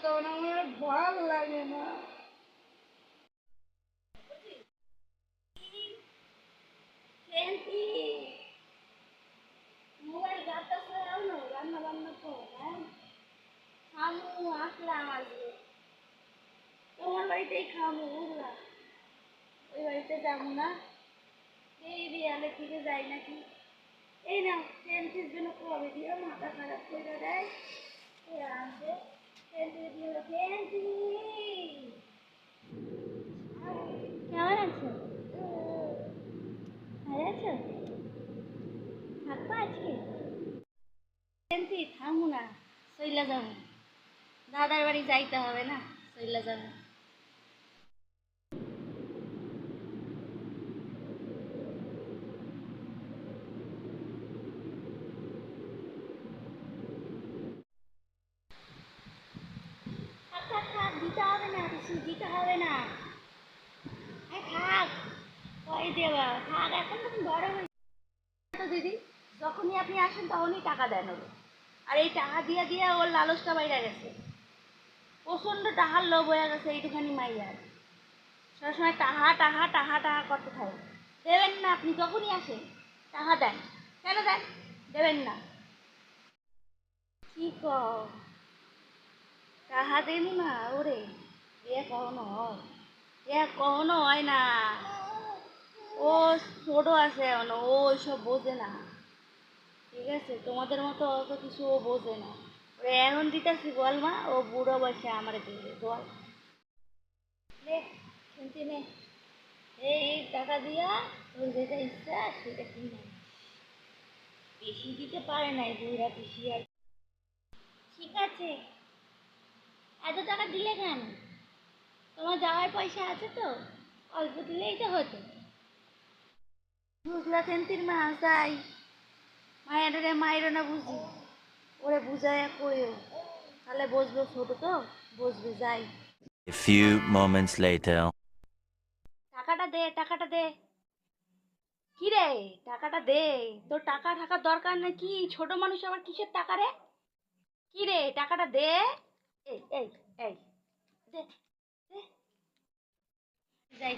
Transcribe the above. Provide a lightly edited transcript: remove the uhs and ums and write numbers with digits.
তখন আমার ভাল লাগে না। মোবাইল ঘাটতেছে রান্না বান্না তো হ্যাঁ খামু আসলাম আজকে তোমার বাড়িতেই খামু বুঝলাম, ওই বাড়িতে যাবো না। এই বিয়ালে থেকে যাই নাকি। এই না সেন্টির জন্য কবে দিয়ে মাথা খারাপ করে দেয়। আনছে সেন্টি দিয়ে সেন্টি। কেমন আছো? ভালো আছো? থাকবো আজকে? সেন্টি থামু না, চইলা যাবো। দাদার বাড়ি যাইতে হবে না, চইলা যাবো। থাক থাক থাক, দিতে হবে না, কিছু দিতে হবে না। হ্যাঁ থাক, পরে দেবা থাক, এখন তুমি বড় হয়ে তো দিদি। যখনই আপনি আসেন তখনই টাকা দেন ওর। আর এই টাকা দিয়ে দিয়ে ওর লালসটা বাইরে গেছে, প্রচণ্ড টাকার লোভ হয়ে গেছে এইটুখানি মাইয়ার। সবসময় টাহা টাহা টাহা টাহা করতে থাকে। দেবেন না আপনি যখনই আসেন, টাকা দেন। কেন দেন? দেবেন না? কি কও? টাহা দেন না ওরে? এ কখনো হয়? এ কখনো হয় না। ও ছোট আছে এখনো, ও ওইসব বোঝে না। ঠিক আছে, তোমাদের মতো অত কিছু ও বোঝে না। ওরে এখন দিতেছি বল মা, ও বুড়ো বয়সে আমার দিবে বল। নে শুনছি নে, এই টাকা দিয়া তোর যেটা ইচ্ছা সেটা কিনে আনিস। বেশি দিতে পারে নাই বুড়া পিসি আর। ঠিক আছে, এত টাকা দিলে কেন? তোমার যাওয়ার পয়সা আছে তো, অল্প দিলেই তো হতো। বুঝলা সেন্তির মা যাই, মায়ের মায়েরও না বুঝি, ওরে বুঝাইয়া কইও, তাহলে বসবো, ছোট তো বসবে। যাই। A few moments later. টাকাটা দে, টাকাটা দে। কি রে, টাকাটা দে। তোর টাকা থাকার দরকার নেই কি? ছোট মানুষ আবার কিসের টাকা রে? কি রে, টাকাটা দে। এই এই এই, দে দে। যাই।